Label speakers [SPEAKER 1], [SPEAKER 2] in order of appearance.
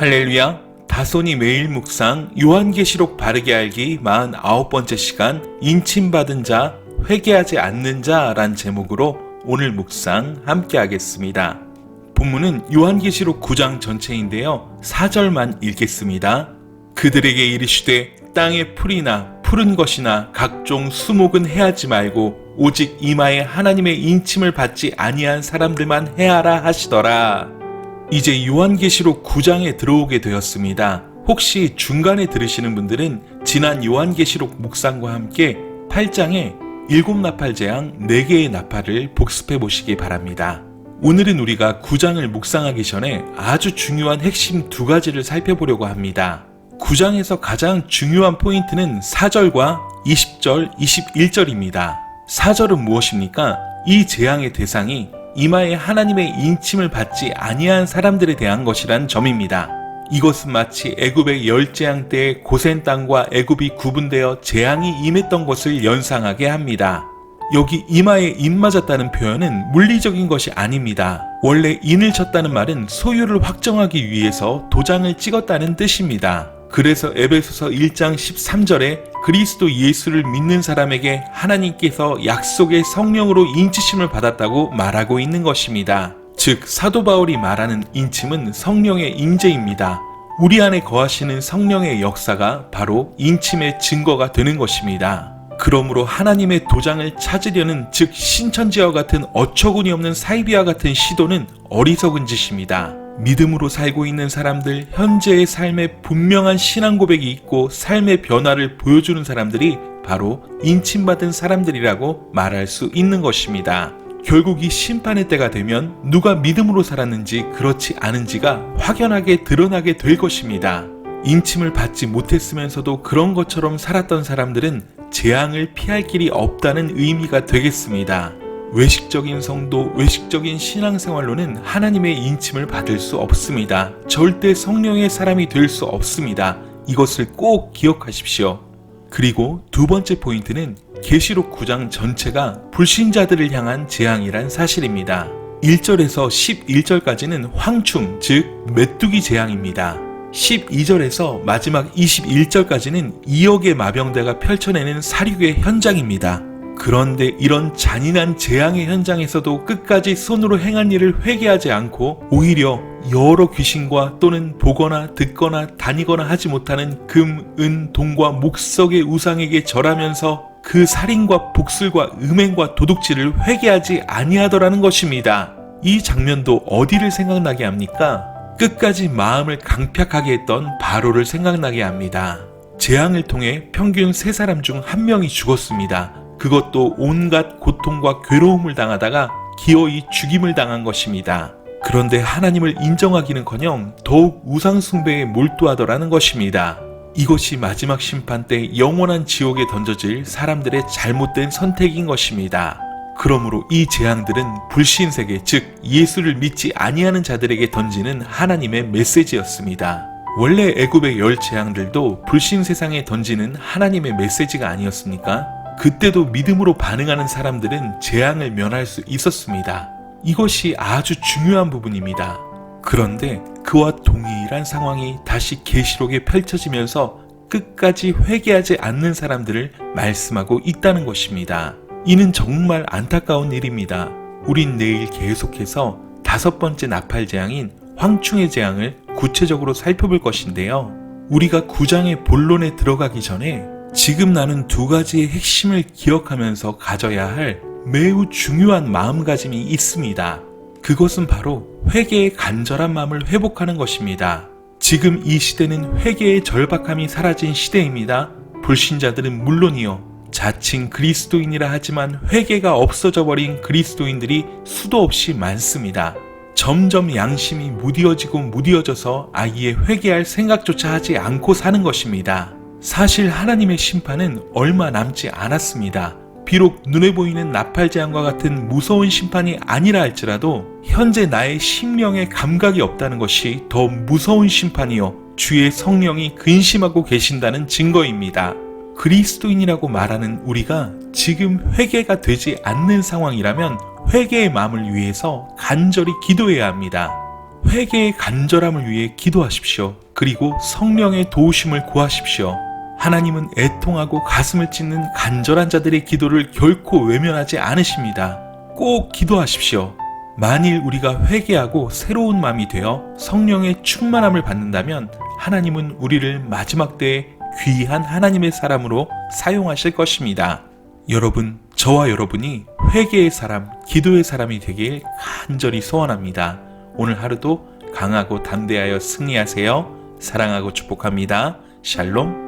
[SPEAKER 1] 할렐루야. 다손이 매일 묵상 요한계시록 바르게 알기 49번째 시간 인침받은 자 회개하지 않는 자란 제목으로 오늘 묵상 함께 하겠습니다. 본문은 요한계시록 9장 전체인데요. 4절만 읽겠습니다. 그들에게 이르시되 땅의 풀이나 푸른 것이나 각종 수목은 해하지 말고 오직 이마에 하나님의 인침을 받지 아니한 사람들만 해하라 하시더라. 이제 요한계시록 9장에 들어오게 되었습니다. 혹시 중간에 들으시는 분들은 지난 요한계시록 묵상과 함께 8장에 7나팔 재앙 4개의 나팔을 복습해 보시기 바랍니다. 오늘은 우리가 9장을 묵상하기 전에 아주 중요한 핵심 2가지를 살펴보려고 합니다. 9장에서 가장 중요한 포인트는 4절과 20절, 21절입니다. 4절은 무엇입니까? 이 재앙의 대상이 이마에 하나님의 인침을 받지 아니한 사람들에 대한 것이란 점입니다. 이것은 마치 애굽의 열재앙 때의 고센 땅과 애굽이 구분되어 재앙이 임했던 것을 연상하게 합니다. 여기 이마에 인 맞았다는 표현은 물리적인 것이 아닙니다. 원래 인을 쳤다는 말은 소유를 확정하기 위해서 도장을 찍었다는 뜻입니다. 그래서 에베소서 1장 13절에 그리스도 예수를 믿는 사람에게 하나님께서 약속의 성령으로 인치심을 받았다고 말하고 있는 것입니다. 즉 사도 바울이 말하는 인침은 성령의 임재입니다. 우리 안에 거하시는 성령의 역사가 바로 인침의 증거가 되는 것입니다. 그러므로 하나님의 도장을 찾으려는 즉 신천지와 같은 어처구니 없는 사이비와 같은 시도는 어리석은 짓입니다. 믿음으로 살고 있는 사람들, 현재의 삶에 분명한 신앙 고백이 있고 삶의 변화를 보여주는 사람들이 바로 인침받은 사람들이라고 말할 수 있는 것입니다. 결국 이 심판의 때가 되면 누가 믿음으로 살았는지 그렇지 않은지가 확연하게 드러나게 될 것입니다. 인침을 받지 못했으면서도 그런 것처럼 살았던 사람들은 재앙을 피할 길이 없다는 의미가 되겠습니다. 외식적인 성도, 외식적인 신앙생활로는 하나님의 인침을 받을 수 없습니다. 절대 성령의 사람이 될 수 없습니다. 이것을 꼭 기억하십시오. 그리고 2번째 포인트는 계시록 9장 전체가 불신자들을 향한 재앙이란 사실입니다. 1절에서 11절까지는 황충, 즉 메뚜기 재앙입니다. 12절에서 마지막 21절까지는 2억의 마병대가 펼쳐내는 사륙의 현장입니다. 그런데 이런 잔인한 재앙의 현장에서도 끝까지 손으로 행한 일을 회개하지 않고 오히려 여러 귀신과 또는 보거나 듣거나 다니거나 하지 못하는 금, 은, 동과 목석의 우상에게 절하면서 그 살인과 복술과 음행과 도둑질을 회개하지 아니하더라는 것입니다. 이 장면도 어디를 생각나게 합니까? 끝까지 마음을 강팍하게 했던 바로를 생각나게 합니다. 재앙을 통해 평균 3사람 중 1명이 죽었습니다. 그것도 온갖 고통과 괴로움을 당하다가 기어이 죽임을 당한 것입니다. 그런데 하나님을 인정하기는커녕 더욱 우상숭배에 몰두하더라는 것입니다. 이것이 마지막 심판 때 영원한 지옥에 던져질 사람들의 잘못된 선택인 것입니다. 그러므로 이 재앙들은 불신세계, 즉 예수를 믿지 아니하는 자들에게 던지는 하나님의 메시지였습니다. 원래 애굽의 열재앙들도 불신 세상에 던지는 하나님의 메시지가 아니었습니까? 그때도 믿음으로 반응하는 사람들은 재앙을 면할 수 있었습니다. 이것이 아주 중요한 부분입니다. 그런데 그와 동일한 상황이 다시 계시록에 펼쳐지면서 끝까지 회개하지 않는 사람들을 말씀하고 있다는 것입니다. 이는 정말 안타까운 일입니다. 우린 내일 계속해서 5번째 나팔 재앙인 황충의 재앙을 구체적으로 살펴볼 것인데요. 우리가 9장의 본론에 들어가기 전에 지금 나눈 2가지의 핵심을 기억하면서 가져야 할 매우 중요한 마음가짐이 있습니다. 그것은 바로 회개의 간절한 마음을 회복하는 것입니다. 지금 이 시대는 회개의 절박함이 사라진 시대입니다. 불신자들은 물론이요, 자칭 그리스도인이라 하지만 회개가 없어져 버린 그리스도인들이 수도 없이 많습니다. 점점 양심이 무뎌져서 아예 회개할 생각조차 하지 않고 사는 것입니다. 사실 하나님의 심판은 얼마 남지 않았습니다. 비록 눈에 보이는 나팔재앙과 같은 무서운 심판이 아니라 할지라도 현재 나의 심령에 감각이 없다는 것이 더 무서운 심판이요 주의 성령이 근심하고 계신다는 증거입니다. 그리스도인이라고 말하는 우리가 지금 회개가 되지 않는 상황이라면 회개의 마음을 위해서 간절히 기도해야 합니다. 회개의 간절함을 위해 기도하십시오. 그리고 성령의 도우심을 구하십시오. 하나님은 애통하고 가슴을 찢는 간절한 자들의 기도를 결코 외면하지 않으십니다. 꼭 기도하십시오. 만일 우리가 회개하고 새로운 마음이 되어 성령의 충만함을 받는다면 하나님은 우리를 마지막 때에 귀한 하나님의 사람으로 사용하실 것입니다. 여러분, 저와 여러분이 회개의 사람, 기도의 사람이 되길 간절히 소원합니다. 오늘 하루도 강하고 담대하여 승리하세요. 사랑하고 축복합니다. 샬롬.